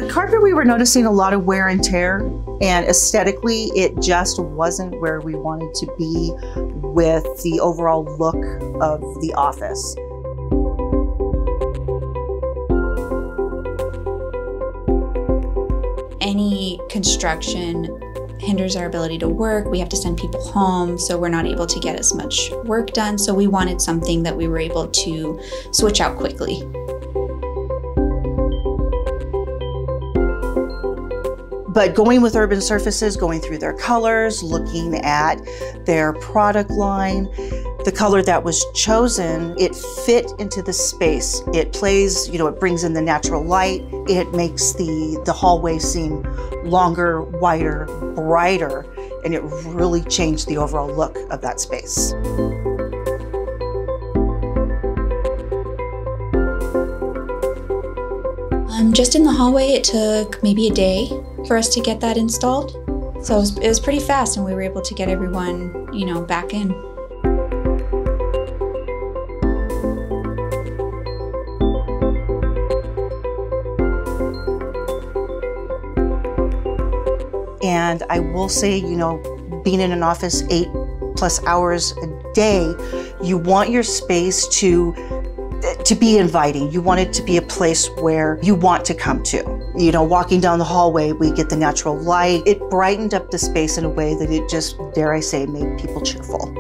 The carpet, we were noticing a lot of wear and tear, and aesthetically, it just wasn't where we wanted to be with the overall look of the office. Any construction hinders our ability to work. We have to send people home, so we're not able to get as much work done. So we wanted something that we were able to switch out quickly. But going with Urban Surfaces, going through their colors, looking at their product line, the color that was chosen, it fit into the space. It plays, it brings in the natural light. It makes the hallway seem longer, wider, brighter, and it really changed the overall look of that space. Just in the hallway, it took maybe a day for us to get that installed. So it was pretty fast, and we were able to get everyone, back in. And I will say, being in an office 8+ hours a day, you want your space to be inviting. You want it to be a place where you want to come to. Walking down the hallway, we get the natural light. It brightened up the space in a way that it just, dare I say, made people cheerful.